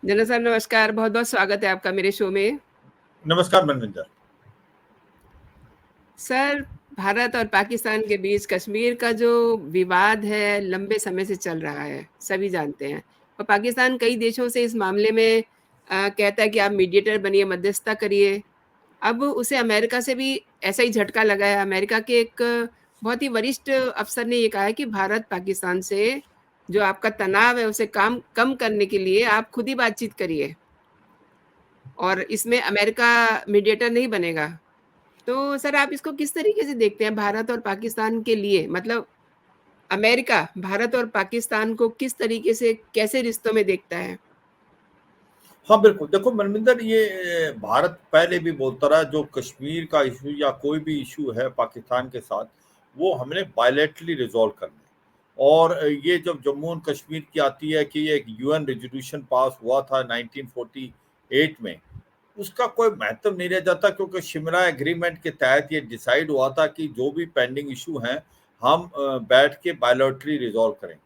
General साहब नमस्कार, बहुत-बहुत स्वागत है आपका मेरे शो में। नमस्कार मनविंदर। सर, भारत और पाकिस्तान के बीच कश्मीर का जो विवाद है, लंबे समय से चल रहा है, सभी जानते हैं। और पाकिस्तान कई देशों से इस मामले में कहता है कि आप मीडिएटर बनिए, मध्यस्थता करिए। अब उसे अमेरिका से भी ऐसा ही झटका लगा है। अमेरिका के एक बहुत ही वरिष्ठ अफ़सर ने ये कहा है कि भारत-पाकिस्तान से जो आपका तनाव है, उसे कम करने के लिए आप खुद ही बातचीत करिए। और इसमें अमेरिका मीडिएटर नहीं बनेगा। तो सर आप इसको किस तरीके से देखते हैं भारत और पाकिस्तान के लिए? मतलब अमेरिका भारत और पाकिस्तान को किस तरीके से कैसे रिश्तों में देखता है? हाँ बिल्कुल, देखो मनविंदर, ये भारत पहले भी बोलता रहा जो कश्मीर का इशू या कोई भी इशू है पाकिस्तान के साथ, वो हमने बायलैटरली रिजॉल्व करना है। और ये जब जम्मू एंड कश्मीर की आती है कि एक यूएन रेजोल्यूशन पास हुआ था 1948 में, उसका कोई महत्व नहीं रह जाता, क्योंकि शिमला एग्रीमेंट के तहत ये डिसाइड हुआ था कि जो भी पेंडिंग इशू हैं हम बैठ के बायलैटरली रिजॉल्व करें।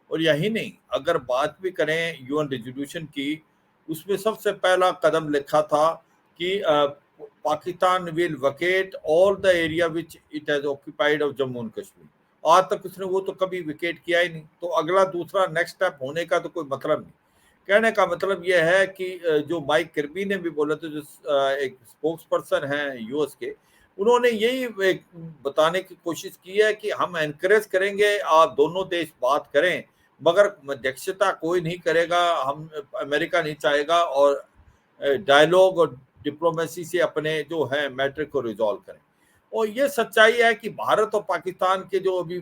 और यही नहीं, अगर बात भी करें यूएन रेजोल्यूशन की, उसमें सबसे पहला कदम लिखा था कि Pakistan will vacate all the area which it has occupied of Jammu and Kashmir. आज तक उसने वो तो कभी विकेट किया ही नहीं, तो अगला दूसरा नेक्स्ट स्टेप होने का तो कोई मतलब नहीं। कहने का मतलब यह है कि जो माइक किर्बी ने भी बोला था, जो एक स्पोक्स पर्सन है यूएस के, उन्होंने यही एक बताने की कोशिश की है कि हम एनकरेज करेंगे आप दोनों देश बात करें, मगर मध्यस्थता कोई नहीं करेगा, हम अमेरिका नहीं चाहेगा, और डायलॉग और डिप्लोमेसी से अपने जो है मैटर को रिजॉल्व करें। और ये सच्चाई है कि भारत और पाकिस्तान के जो अभी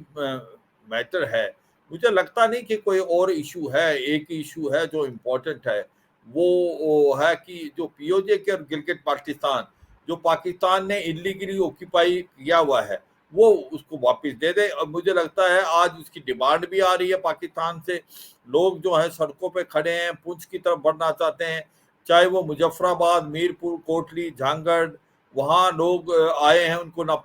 मैटर है, मुझे लगता नहीं कि कोई और इशू है। एक ही इशू है जो इम्पोर्टेंट है, वो है कि जो पीओजे के और गिलगित बाल्टिस्तान जो पाकिस्तान ने इलीगली ऑक्यूपाई किया हुआ है, वो उसको वापस दे दे। और मुझे लगता है आज उसकी डिमांड भी आ रही है पाकिस्तान से। लोग जो है सड़कों पे खड़े हैं, पुंछ की तरफ बढ़ना चाहते हैं, चाहे वो मुजफ्फराबाद, मीरपुर, कोटली, झांगड़, वहाँ लोग आए हैं। उनको ना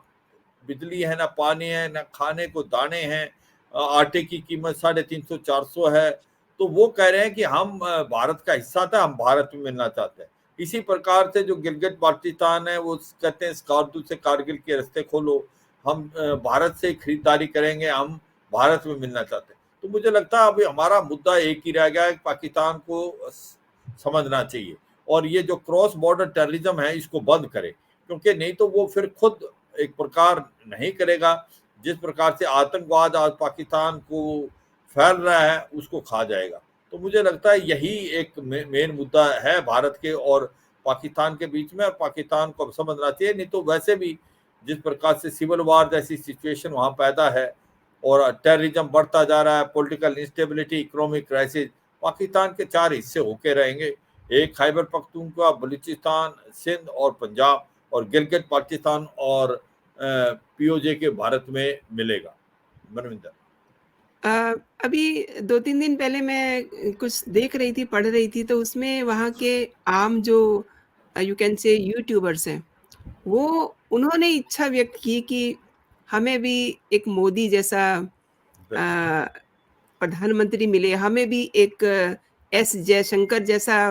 बिजली है, ना पानी है, ना खाने को दाने हैं। आटे की कीमत 350 400 है। तो वो कह रहे हैं कि हम भारत का हिस्सा था, हम भारत में मिलना चाहते हैं। इसी प्रकार से जो गिलगित बाल्टिस्तान है, वो कहते हैं स्कार्दू से कारगिल के रास्ते खोलो, हम भारत से खरीदारी करेंगे, हम भारत में मिलना चाहते हैं। तो मुझे लगता है अभी हमारा मुद्दा एक ही रह गया है, पाकिस्तान को समझना चाहिए और ये जो क्रॉस बॉर्डर टेररिज्म है इसको बंद करे, क्योंकि नहीं तो वो फिर खुद एक प्रकार नहीं करेगा। जिस प्रकार से आतंकवाद आज पाकिस्तान को फैल रहा है, उसको खा जाएगा। तो मुझे लगता है यही एक मेन मुद्दा है भारत के और पाकिस्तान के बीच में, और पाकिस्तान को अब समझना चाहिए। नहीं तो वैसे भी जिस प्रकार से सिविल वार जैसी सिचुएशन वहां पैदा है और टेररिज्म बढ़ता जा रहा है, political instability, economic crisis, Pakistan के 4 हिस्से होके रहेंगे। एक खैबर पख्तूनख्वा, बलूचिस्तान, सिंध और पंजाब, और गिलगित पाकिस्तान और पीओजे के भारत में मिलेगा। मनविंदर। अ, अभी 2-3 दिन पहले मैं कुछ देख रही थी, पढ़ रही थी, तो उसमें वहाँ के आम जो यू कैन से यूट्यूबर्स हैं, वो उन्होंने इच्छा व्यक्त की कि हमें भी एक मोदी जैसा बिल्कुल। अ, प्रधानमंत्री मिले, हमें भी एक एस जयशंकर जैसा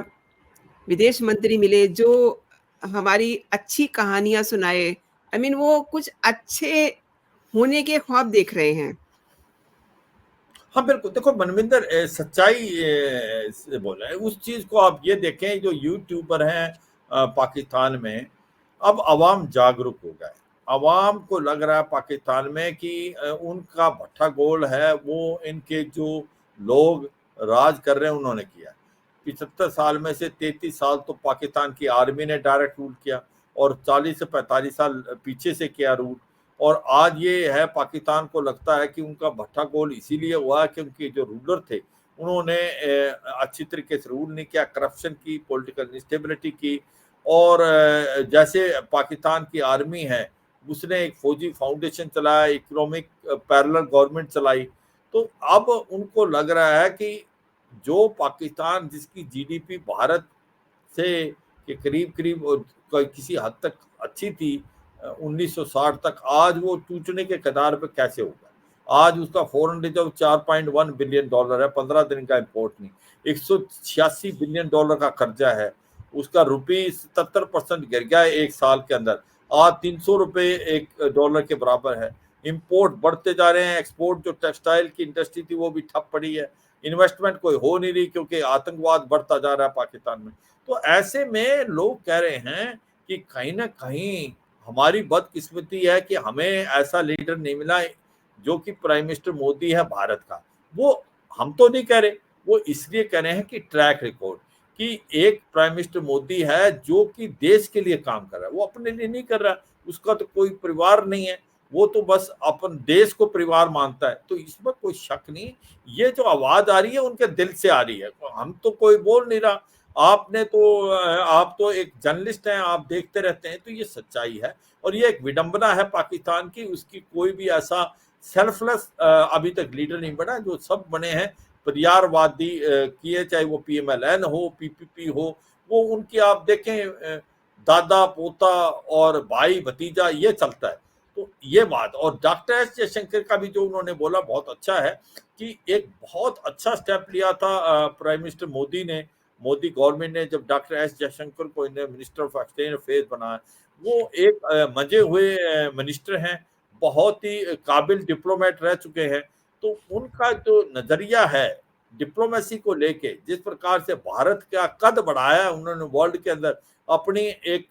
विदेश मंत्री मिले जो हमारी अच्छी कहानियाँ सुनाए। आई मीन वो कुछ अच्छे होने के ख्वाब देख रहे हैं। हाँ बिल्कुल, देखो मनविंदर, सच्चाई से बोला है। उस चीज को आप ये देखें, जो यूट्यूबर हैं पाकिस्तान में, अब अवाम जागरूक हो गए। अवाम को लग रहा है पाकिस्तान में कि उनका भट्टा गोल है, वो इनके जो लोग राज कर रहे हैं उन्होंने किया। 75 साल में से 33 साल तो पाकिस्तान की आर्मी ने डायरेक्ट रूल किया, और 40 से 45 साल पीछे से किया रूल। और आज ये है, पाकिस्तान को लगता है कि उनका भट्टा गोल इसीलिए हुआ कि उनके जो रूलर थे उन्होंने अच्छी तरीके से रूल नहीं किया, करप्शन की, पॉलिटिकल इंस्टेबिलिटी की। और जैसे पाकिस्तान की आर्मी है, उसने एक फौजी फाउंडेशन चलाया, इकोनॉमिक पैरेलल गवर्नमेंट चलाई। तो अब उनको लग रहा है कि जो पाकिस्तान जिसकी जीडीपी भारत से के करीब करीब किसी हद तक अच्छी थी 1960 तक, आज वो टूटने के कगार पे कैसे होगा। आज उसका फॉरेन रिजर्व $4.1 बिलियन है, 15 दिन का इंपोर्ट नहीं। $186 बिलियन का कर्जा है, उसका रुपी 77% गिर गया है एक साल के अंदर। आज $300 एक डॉलर के बराबर है। इंपोर्ट बढ़ते जा रहे हैं, एक्सपोर्ट जो टेक्सटाइल की इंडस्ट्री थी वो भी ठप पड़ी है, इन्वेस्टमेंट कोई हो नहीं रही क्योंकि आतंकवाद बढ़ता जा रहा है पाकिस्तान में। तो ऐसे में लोग कह रहे हैं कि कहीं ना कहीं हमारी बदकिस्मती है कि हमें ऐसा लीडर नहीं मिला जो कि प्राइम मिनिस्टर मोदी है भारत का। वो हम तो नहीं कह रहे, वो इसलिए कह रहे हैं कि ट्रैक रिकॉर्ड कि एक प्राइम मिनिस्टर मोदी है जो कि देश के लिए काम कर रहा है, वो अपने लिए नहीं कर रहा, उसका तो कोई परिवार नहीं है, वो तो बस अपन देश को परिवार मानता है। तो इसमें कोई शक नहीं, ये जो आवाज आ रही है उनके दिल से आ रही है, हम तो कोई बोल नहीं रहा। आपने तो आप तो एक जर्नलिस्ट हैं, आप देखते रहते हैं, तो ये सच्चाई है और ये एक विडंबना है पाकिस्तान की। उसकी कोई भी ऐसा सेल्फलेस अभी तक लीडर नहीं बना, जो सब बने हैं परिवारवादी किए, चाहे वो PMLN हो, PPP हो, वो उनकी आप देखें दादा पोता और भाई भतीजा ये चलता है। तो ये बात, और डॉक्टर एस जयशंकर का भी जो उन्होंने बोला बहुत अच्छा है कि एक बहुत अच्छा स्टेप लिया था प्राइम मिनिस्टर मोदी ने, मोदी गवर्नमेंट ने, जब डॉक्टर एस जयशंकर को इन्हें मिनिस्टर ऑफ एक्सचेंज अफेयर्स बनाया। वो एक मजे हुए मिनिस्टर हैं, बहुत ही काबिल डिप्लोमेट रह चुके हैं। तो उनका जो नजरिया है डिप्लोमेसी को लेके, जिस प्रकार से भारत का कद बढ़ाया उन्होंने वर्ल्ड के अंदर अपनी एक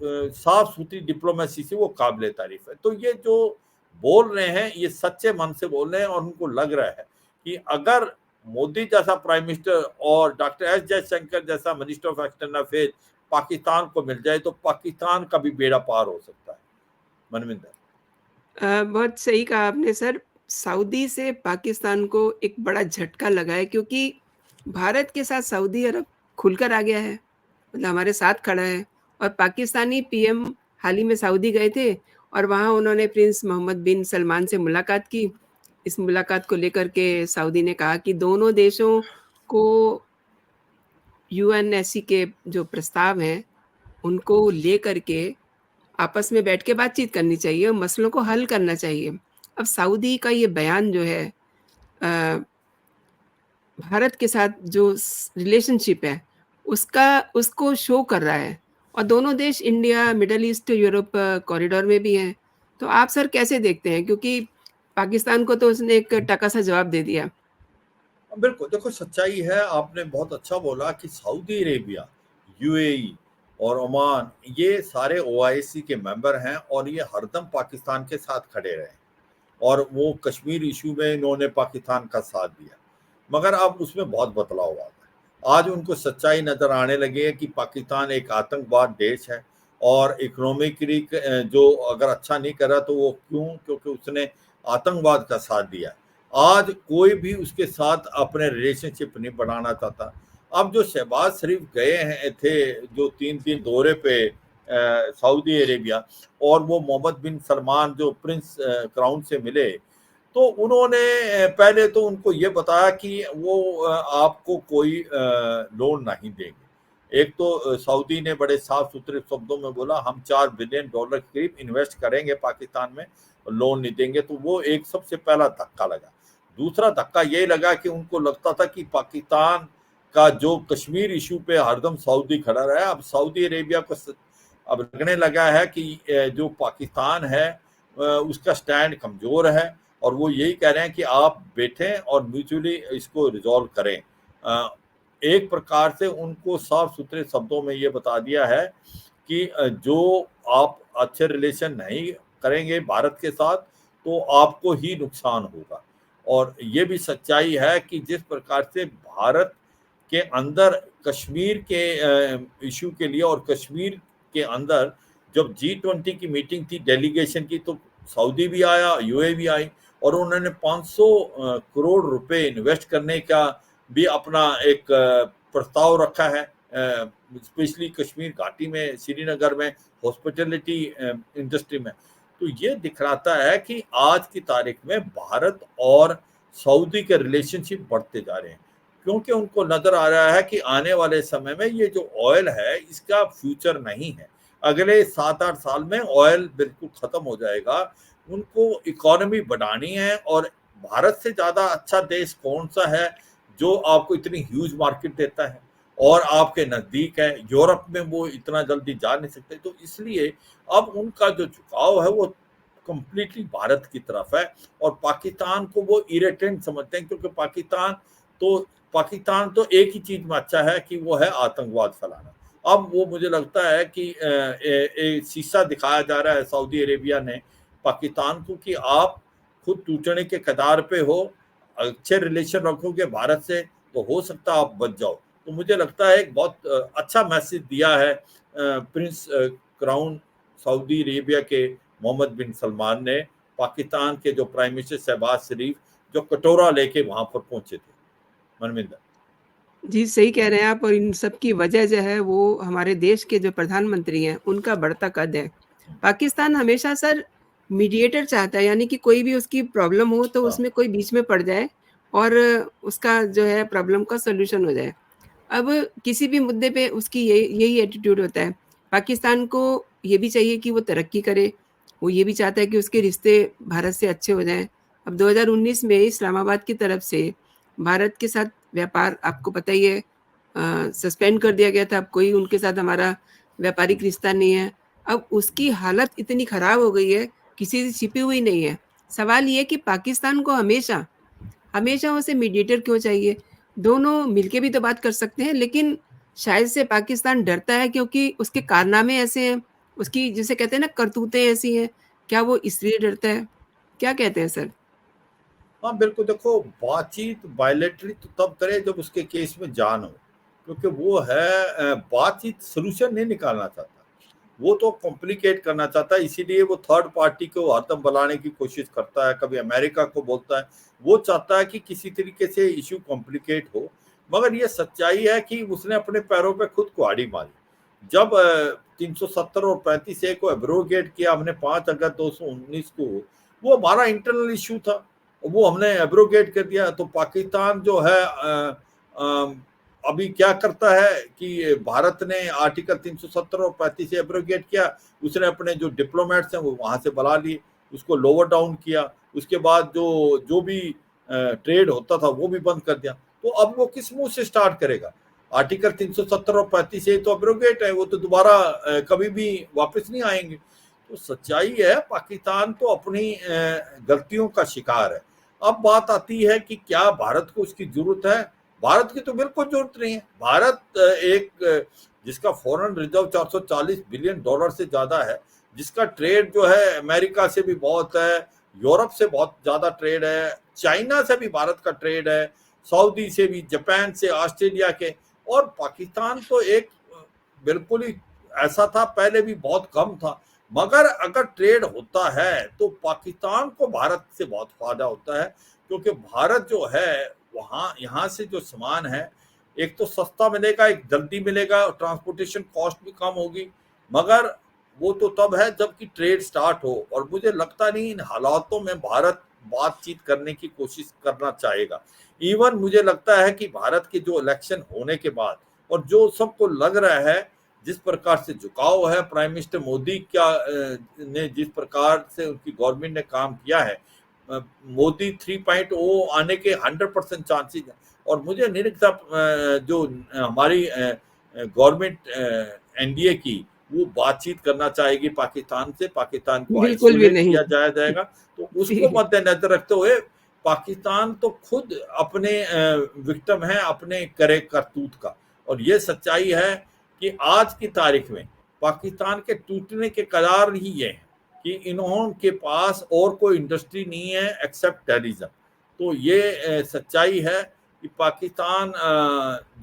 साफ सुथरी डिप्लोमेसी से, वो काबिल तारीफ है। तो ये जो बोल रहे हैं ये सच्चे मन से बोल रहे हैं और उनको लग रहा है कि अगर मोदी जैसा प्राइम मिनिस्टर और डॉक्टर एस जयशंकर जैसा minister of external affairs Pakistan को मिल जाए तो पाकिस्तान का भी बेड़ा पार हो सकता है। मनविंदर, बहुत सही कहा आपने सर। सऊदी से पाकिस्तान को एक बड़ा झटका लगा है क्योंकि भारत के साथ सऊदी अरब खुलकर आ गया है, मतलब हमारे साथ खड़ा है। और पाकिस्तानी पीएम हाल ही में सऊदी गए थे और वहाँ उन्होंने प्रिंस मोहम्मद बिन सलमान से मुलाकात की। इस मुलाकात को लेकर के सऊदी ने कहा कि दोनों देशों को यूएनएससी के जो प्रस्ताव हैं, उनको लेकर के आपस में बैठ के बातचीत करनी चाहिए और मसलों को हल करना चाहिए। अब सऊदी का ये बयान जो है अ, भारत के साथ जो रिलेशनशिप है उसका उसको शो कर रहा है और दोनों देश India, middle east, Europe corridor में भी हैं। तो आप सर कैसे देखते हैं? क्योंकि पाकिस्तान को तो उसने एक टका सा जवाब दे दिया। बिल्कुल देखो सच्चाई है, आपने बहुत अच्छा बोला कि सऊदी अरेबिया, UAE और ओमान ये सारे OIC के मेंबर हैं और ये हरदम पाकिस्तान के साथ खड़े रहे और वो कश्मीर इशू में इन्होंने पाकिस्तान का साथ दिया। मगर अब उसमें बहुत बदलाव आ गया। आज उनको सच्चाई नजर आने लगी है कि पाकिस्तान एक आतंकवाद देश है और इकोनॉमिकली जो अगर अच्छा नहीं कर रहा तो वो क्यों, क्योंकि उसने आतंकवाद का साथ दिया। आज कोई भी उसके साथ अपने रिलेशनशिप नहीं बढ़ाना चाहता। अब जो शहबाज शरीफ गए हैं थे जो 3 दिन दौरे पे सऊदी अरेबिया, और वो मोहम्मद बिन सलमान जो प्रिंस क्राउन से मिले, तो उन्होंने पहले तो उनको ये बताया कि वो आपको कोई लोन नहीं देंगे। एक तो सऊदी ने बड़े साफ सुथरे शब्दों में बोला हम $4 बिलियन के करीब इन्वेस्ट करेंगे पाकिस्तान में, लोन नहीं देंगे। तो वो एक सबसे पहला धक्का लगा। दूसरा धक्का ये लगा कि उनको लगता था कि पाकिस्तान का जो कश्मीर इशू पे हरदम सऊदी खड़ा रहा है, अब सऊदी अरेबिया को अब लगने लगा है कि जो पाकिस्तान है उसका स्टैंड कमजोर है और वो यही कह रहे हैं कि आप बैठें और म्यूचुअली इसको रिजॉल्व करें। एक प्रकार से उनको साफ सुथरे शब्दों में ये बता दिया है कि जो आप अच्छे रिलेशन नहीं करेंगे भारत के साथ तो आपको ही नुकसान होगा। और ये भी सच्चाई है कि जिस प्रकार से भारत के अंदर कश्मीर के इशू के लिए और कश्मीर के अंदर जब G20 की मीटिंग थी डेलीगेशन की, तो सऊदी भी आया, UAE भी आई और उन्होंने 500 करोड़ रुपए इन्वेस्ट करने का भी अपना एक प्रस्ताव रखा है, स्पेशली कश्मीर घाटी में, श्रीनगर में, हॉस्पिटलिटी इंडस्ट्री में। तो ये दिखलाता है कि आज की तारीख में भारत और सऊदी के रिलेशनशिप बढ़ते जा रहे हैं, क्योंकि उनको नजर आ रहा है कि आने वाले समय में ये जो ऑयल है इसका फ्यूचर नहीं है। अगले 7-8 साल में ऑयल बिल्कुल खत्म हो जाएगा। उनको इकोनॉमी बढ़ानी है, और भारत से ज्यादा अच्छा देश कौन सा है जो आपको इतनी ह्यूज मार्केट देता है और आपके नजदीक है। यूरोप में वो इतना जल्दी जा नहीं सकते, तो इसलिए अब उनका जो झुकाव है वो कंप्लीटली भारत की तरफ है। और पाकिस्तान को वो इरिटेंट समझते हैं, क्योंकि पाकिस्तान तो एक ही चीज में अच्छा है कि वो है आतंकवाद फैलाना। अब वो मुझे लगता है कि शीशा दिखाया जा रहा है सऊदी अरेबिया ने पाकिस्तान को कि आप खुद टूटने के कगार पे हो, अच्छे रिलेशन रखोगे भारत से तो हो सकता है आप बच जाओ। तो मुझे लगता है एक बहुत अच्छा मैसेज दिया है प्रिंस क्राउन सऊदी अरेबिया के मोहम्मद बिन सलमान ने पाकिस्तान के जो प्राइम मिनिस्टर शहबाज शरीफ जो कटोरा लेके वहां पर पहुंचे थे। मनविंदर जी, सही कह रहे हैं आप, और इन सब की वजह जो है वो हमारे देश के जो प्रधानमंत्री हैं, उनका बढ़ता कद है। पाकिस्तान हमेशा सर मीडिएटर चाहता है, यानी कि कोई भी उसकी प्रॉब्लम हो तो हाँ उसमें कोई बीच में पड़ जाए और उसका जो है प्रॉब्लम का सॉल्यूशन हो जाए। अब किसी भी मुद्दे पे उसकी यही एटीट्यूड होता है। पाकिस्तान को ये भी चाहिए कि वो तरक्की करे, वो ये भी चाहता है कि उसके रिश्ते भारत से अच्छे हो जाएँ। अब 2019 में इस्लामाबाद की तरफ से भारत के साथ व्यापार आपको पता ही है सस्पेंड कर दिया गया था, अब कोई उनके साथ हमारा व्यापारिक रिश्ता नहीं है। अब उसकी हालत इतनी खराब हो गई है, किसी से छिपी हुई नहीं है। सवाल ये है कि पाकिस्तान को हमेशा हमेशा उसे मीडिएटर क्यों चाहिए? दोनों मिलके भी तो बात कर सकते हैं, लेकिन शायद से पाकिस्तान डरता है क्योंकि उसके कारनामे ऐसे हैं, उसकी जिसे कहते हैं ना करतूतें ऐसी हैं, क्या वो इसलिए डरता है? क्या कहते हैं सर? हाँ, बिल्कुल। देखो, बातचीत बायलैटरली तो तब करे जब उसके केस में जान हो, क्योंकि वो है बातचीत सॉल्यूशन नहीं निकालना चाहता, वो तो कॉम्प्लिकेट करना चाहता है। इसीलिए वो थर्ड पार्टी को हरदम बुलाने की कोशिश करता है, कभी अमेरिका को बोलता है। वो चाहता है कि किसी तरीके से इश्यू कॉम्प्लिकेट हो, मगर ये सच्चाई है कि उसने अपने पैरों पे खुद कुल्हाड़ी मारी। जब 370 और 35A को एब्रोगेट किया हमने 5 अगस्त 2019 को, वो हमारा इंटरनल इश्यू था, वो हमने एब्रोगेट कर दिया। तो पाकिस्तान जो है अ, अभी क्या करता है कि भारत ने आर्टिकल 370 और 35 एब्रोगेट किया, उसने अपने जो डिप्लोमेट्स हैं वो वहां से बुला लिए, उसको लोअर डाउन किया, उसके बाद जो जो भी ट्रेड होता था वो भी बंद कर दिया। तो अब वो किस मुंह से स्टार्ट करेगा? आर्टिकल 370 और 35 तो एब्रोगेट है, वो तो दोबारा कभी भी वापस नहीं आएंगे। तो सच्चाई है पाकिस्तान तो अपनी गलतियों का शिकार है। अब बात आती है कि क्या भारत को उसकी जरूरत है? भारत की तो बिल्कुल जरूरत नहीं है। भारत जिसका फॉरेन रिजर्व 440 बिलियन डॉलर से ज्यादा है, जिसका ट्रेड जो है अमेरिका से भी बहुत है, यूरोप से बहुत ज्यादा ट्रेड है, चाइना से भी भारत का ट्रेड है, सऊदी से भी, जापान से, ऑस्ट्रेलिया के। और पाकिस्तान तो एक बिल्कुल ही ऐसा था, पहले भी बहुत कम था, मगर अगर ट्रेड होता है तो पाकिस्तान को भारत से बहुत फायदा होता है, क्योंकि भारत जो है वहाँ यहाँ से जो सामान है एक तो सस्ता मिलेगा, एक जल्दी मिलेगा, ट्रांसपोर्टेशन कॉस्ट भी कम होगी। मगर वो तो तब है जबकि ट्रेड स्टार्ट हो, और मुझे लगता नहीं इन हालातों में भारत बातचीत करने की कोशिश करना चाहेगा। इवन मुझे लगता है कि भारत के जो इलेक्शन होने के बाद और जो सबको लग रहा है जिस प्रकार से झुकाव है प्राइम मिनिस्टर मोदी का ने जिस प्रकार से उनकी गवर्नमेंट ने काम किया है, मोदी 3.0 आने के 100% चांसेस है। और मुझे नहीं लगता जो हमारी गवर्नमेंट एनडीए की वो बातचीत करना चाहेगी पाकिस्तान से, पाकिस्तान को बिल्कुल भी आइसोलेट नहीं। किया जाएगा। तो उसको जी। मद्देनजर रखते हुए पाकिस्तान तो खुद अपने विक्टिम है अपने करे करतूत का। और ये सच्चाई है कि आज की तारीख में पाकिस्तान के टूटने के कगार ही ये है कि इन्होंने पास और कोई इंडस्ट्री नहीं है एक्सेप्ट टेररिज्म। तो ये सच्चाई है कि पाकिस्तान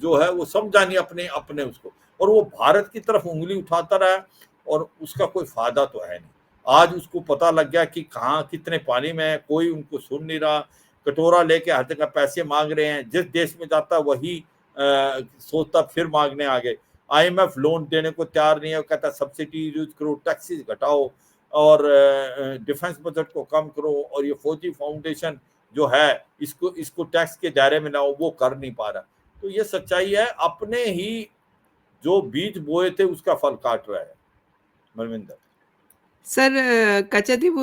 जो है वो समझा नहीं अपने अपने उसको, और वो भारत की तरफ उंगली उठाता रहा, और उसका कोई फायदा तो है नहीं। आज उसको पता लग गया कि कहाँ कितने पानी में है, कोई उनको सुन नहीं रहा, कटोरा लेके हर जगह पैसे मांग रहे हैं, जिस देश में जाता वही सोचता फिर मांगने आ गए। आईएमएफ लोन देने को तैयार नहीं है, वो कहता सब्सिडी यूज करो, टैक्सेस घटाओ, और डिफेंस बजट को कम करो, और ये फौजी फाउंडेशन जो है इसको इसको टैक्स के दायरे में लाओ, वो कर नहीं पा रहा। तो ये सच्चाई है, अपने ही जो बीज बोए थे उसका फल काट रहा है। मनविंदर। सर कच्छातीप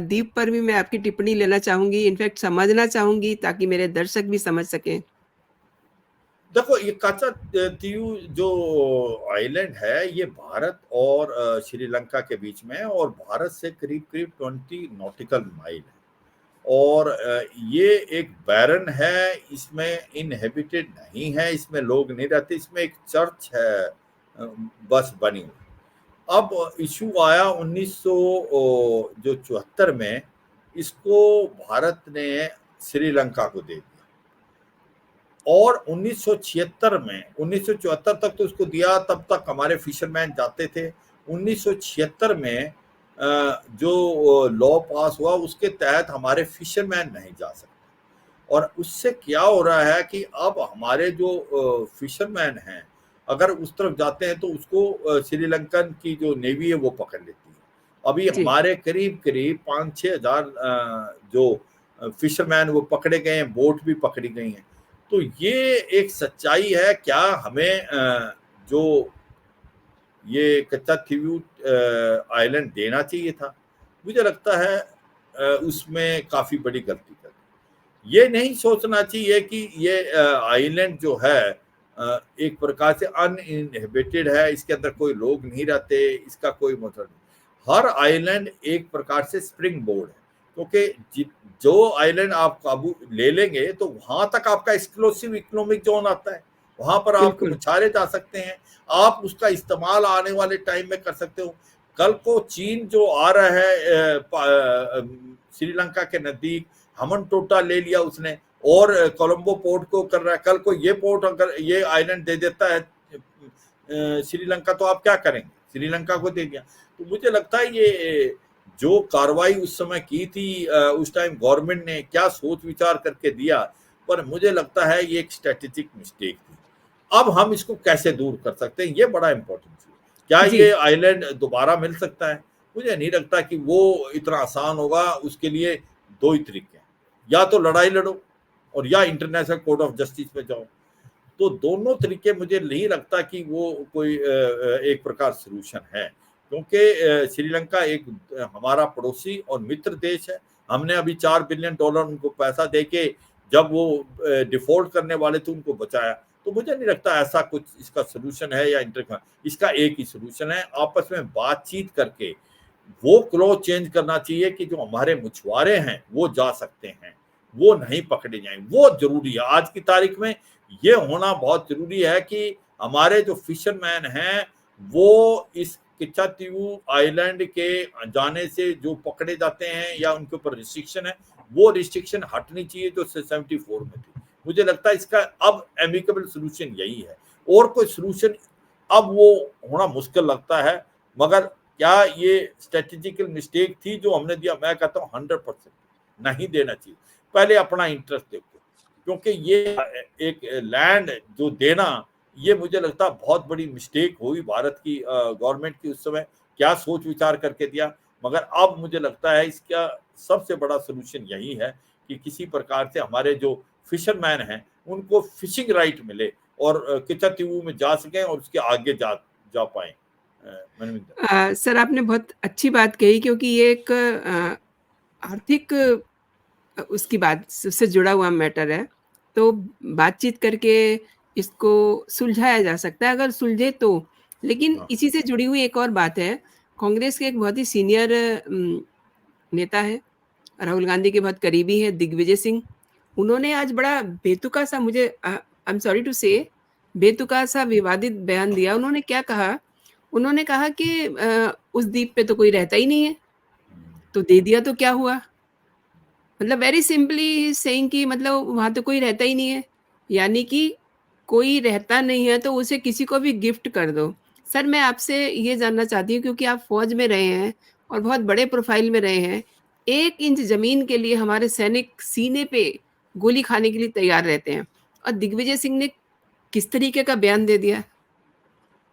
द्वीप पर भी मैं आपकी टिप्पणी लेना चाहूंगी, इनफैक्ट समझना चाहूंगी ताकि मेरे दर्शक भी समझ सकें। देखो ये काचा तीयू जो आइलैंड है ये भारत और श्रीलंका के बीच में है, और भारत से करीब करीब 20 नॉटिकल माइल है। और ये एक बैरन है, इसमें इनहेबिटेड नहीं है, इसमें लोग नहीं रहते, इसमें एक चर्च है बस बनी हुई। अब इशू आया 1974 में, इसको भारत ने श्रीलंका को दे दिया, और 1976 में, 1974 तक तो उसको दिया, तब तक हमारे फिशरमैन जाते थे। 1976 में जो लॉ पास हुआ उसके तहत हमारे फिशरमैन नहीं जा सकते, और उससे क्या हो रहा है कि अब हमारे जो फिशरमैन हैं अगर उस तरफ जाते हैं तो उसको श्रीलंकन की जो नेवी है वो पकड़ लेती है। अभी जी, हमारे करीब करीब 5-6 हजार जो फिशरमैन वो पकड़े गए हैं, बोट भी पकड़ी गई हैं। तो ये एक सच्चाई है। क्या हमें जो ये कच्छातीपू आइलैंड देना चाहिए था? मुझे लगता है उसमें काफी बड़ी गलती कर दी। ये नहीं सोचना चाहिए कि ये आइलैंड जो है एक प्रकार से अनइनहेबिटेड है, इसके अंदर कोई लोग नहीं रहते, इसका कोई मतलब नहीं। हर आइलैंड एक प्रकार से स्प्रिंग बोर्ड है, क्योंकि जो आइलैंड आप काबू ले लेंगे तो वहां तक आपका एक्सक्लूसिव इकोनॉमिक जोन आता है, वहां पर आप बिल्कुल, मछुआरे जा सकते हैं, आप उसका इस्तेमाल आने वाले टाइम में कर सकते हो। कल को चीन जो आ रहा है श्रीलंका के नजदीक, हमन टोटा ले लिया उसने, और कोलंबो पोर्ट को कर रहा है, कल को ये पोर्ट अगर ये आइलैंड दे देता है श्रीलंका, तो आप क्या करेंगे? श्रीलंका को दे दिया। तो मुझे लगता है ये जो कार्रवाई उस समय की थी, उस टाइम गवर्नमेंट ने क्या सोच विचार करके दिया, पर मुझे लगता है ये एक स्ट्रेटेजिक मिस्टेक थी। अब हम इसको कैसे दूर कर सकते हैं, ये बड़ा इंपॉर्टेंट है। क्या जी, ये आइलैंड दोबारा मिल सकता है? मुझे नहीं लगता कि वो इतना आसान होगा। उसके लिए दो ही तरीके हैं, या तो लड़ाई लड़ो और या इंटरनेशनल कोर्ट ऑफ जस्टिस में जाओ। तो दोनों तरीके मुझे नहीं लगता कि वो कोई एक प्रकार सॉल्यूशन है, क्योंकि श्रीलंका एक हमारा पड़ोसी और मित्र देश है। हमने अभी $4 बिलियन उनको पैसा देके, जब वो डिफॉल्ट करने वाले थे, उनको बचाया। तो मुझे नहीं लगता ऐसा कुछ इसका सॉल्यूशन है, या इसका एक ही सॉल्यूशन है, आपस में बातचीत करके वो क्लॉज चेंज करना चाहिए कि जो हमारे मछुआरे हैं वो जा सकते हैं, वो नहीं पकड़े जाएं। वो जरूरी है आज की तारीख में, ये होना बहुत जरूरी है कि हमारे जो फिशरमैन हैं वो इस किच्चातीऊ आइलैंड के जाने से जो पकड़े जाते हैं या उनके ऊपर रिस्ट्रिक्शन है, वो रिस्ट्रिक्शन हटनी चाहिए जो 74 में थी। मुझे लगता है इसका अब एमिकेबल सोल्यूशन यही है, और कोई सोल्यूशन अब वो होना मुश्किल लगता है। मगर क्या ये स्ट्रेटेजिकल मिस्टेक थी जो हमने दिया? मैं कहता हूँ 100% नहीं देना चाहिए। पहले अपना इंटरेस्ट देखो, क्योंकि ये एक लैंड जो देना, ये मुझे लगता है बहुत बड़ी मिस्टेक हुई भारत की गवर्नमेंट की उस समय, क्या सोच विचार करके दिया। मगर अब मुझे लगता है इसका सबसे बड़ा सोल्यूशन यही है कि किसी प्रकार से हमारे जो फिशरमैन हैं उनको फिशिंग राइट मिले, और किच्चातीऊ में जा सकें और उसके आगे जा जा पाए। मनविंदर। सर आपने बहुत अच्छी बात कही क्योंकि ये एक आर्थिक उसकी बात से जुड़ा हुआ मैटर है, तो बातचीत करके इसको सुलझाया जा सकता है अगर सुलझे तो। लेकिन हाँ, इसी से जुड़ी हुई एक और बात है, कांग्रेस के एक बहुत ही सीनियर नेता हैं, राहुल गांधी के बहुत करीबी हैं, दिग्विजय सिंह। उन्होंने आज बड़ा बेतुका-सा मुझे आई एम सॉरी टू से बेतुका-सा विवादित बयान दिया। उन्होंने क्या कहा? उन्होंने कहा कि उस द्वीप पे तो कोई रहता ही नहीं है, तो दे दिया तो क्या हुआ? मतलब वेरी सिंपली सेइंग कि मतलब वहाँ तो कोई रहता ही नहीं है, यानी कि कोई रहता नहीं है तो उसे किसी को भी गिफ्ट कर दो। सर मैं आपसे ये जानना चाहती हूँ क्योंकि आप फ़ौज में रहे हैं और बहुत बड़े प्रोफ़ाइल में रहे हैं, 1 इंच ज़मीन के लिए हमारे सैनिक सीने पे गोली खाने के लिए तैयार रहते हैं और दिग्विजय सिंह ने किस तरीके का बयान दे दिया।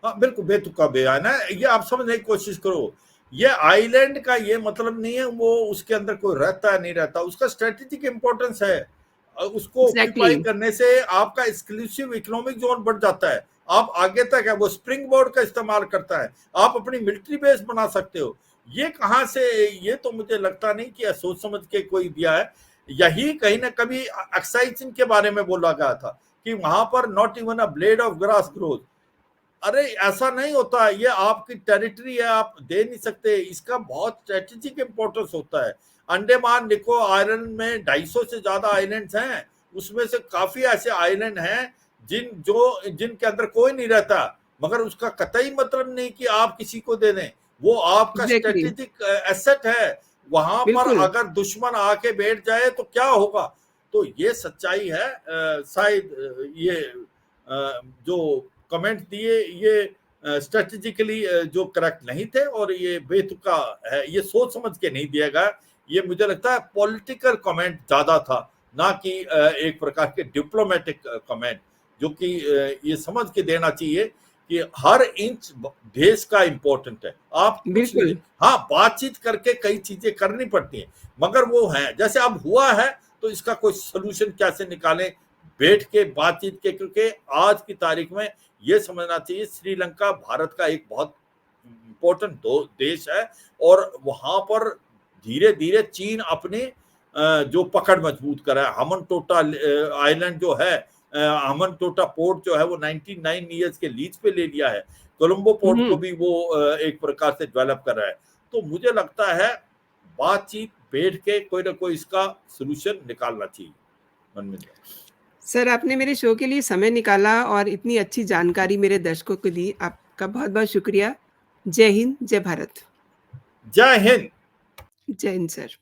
हाँ, बिल्कुल बेतुका बयान है। ये आप समझने की कोशिश करो, ये आइलैंड का ये मतलब नहीं है वो उसके अंदर कोई रहता है नहीं रहता, उसका स्ट्रेटेजिक इंपॉर्टेंस है। उसको एग्ज़ैक्टली, ऑक्यूपाई करने से आपका एक्सक्लूसिव इकोनॉमिक जोन बढ़ जाता है, आप आगे तक है, वो स्प्रिंग बोर्ड का इस्तेमाल करता है, आप अपनी मिलिट्री बेस बना सकते हो। ये कहाँ से, ये तो मुझे लगता नहीं कि सोच समझ के कोई दिया है। यही कहीं ना कभी अक्साई चिन के बारे में बोला गया था कि वहां पर not even a blade of grass growth. अरे ऐसा नहीं होता, ये आपकी टेरिटरी है, आप दे नहीं सकते, इसका बहुत स्ट्रेटेजिक इंपॉर्टेंस होता है। अंडमान निको आइलैंड में 250 से ज्यादा आइलैंड्स हैं, उसमें से काफी ऐसे आइलैंड हैं जिनके अंदर कोई नहीं रहता, मगर उसका कतई मतलब नहीं कि आप किसी को दे दें, वो आपका एग्ज़ैक्टली, स्ट्रेटेजिक एसेट है। वहां पर बिल्कुल। अगर दुश्मन आके बैठ जाए तो क्या होगा। तो ये सच्चाई है। शायद ये जो कमेंट दिए ये स्ट्रेटेजिकली जो करेक्ट नहीं थे, और ये बेतुका है, ये सोच समझ के नहीं दिया गया। ये मुझे लगता है पॉलिटिकल कमेंट ज्यादा था, ना कि एक प्रकार के डिप्लोमेटिक कमेंट, जो कि ये समझ के देना चाहिए कि हर इंच देश का इंपॉर्टेंट है। आप कुछ नहीं, बिल्कुल, हाँ बातचीत करके कई चीजें करनी पड़ती हैं, मगर वो है जैसे अब हुआ है, तो इसका कोई सोल्यूशन कैसे निकालें, बैठ के बातचीत के, क्योंकि आज की तारीख में ये समझना चाहिए श्रीलंका भारत का एक बहुत इंपॉर्टेंट देश है, और वहां पर धीरे धीरे चीन अपने जो पकड़ मजबूत कर रहा है। हमन टोटा आइलैंड जो है, हमन टोटा पोर्ट जो है वो 99 ईयर्स के लीज पे ले लिया है, कोलंबो पोर्ट को हुँ। भी वो एक प्रकार से डेवलप कर रहा है। तो मुझे लगता है बातचीत बैठ के कोई ना कोई इसका सोल्यूशन निकालना चाहिए मनमिंदर। सर, आपने मेरे शो के लिए समय निकाला और इतनी अच्छी जानकारी मेरे दर्शकों को दी, आपका बहुत-बहुत शुक्रिया। जय हिंद, जय भारत। जय हिंद। जय हिंद सर।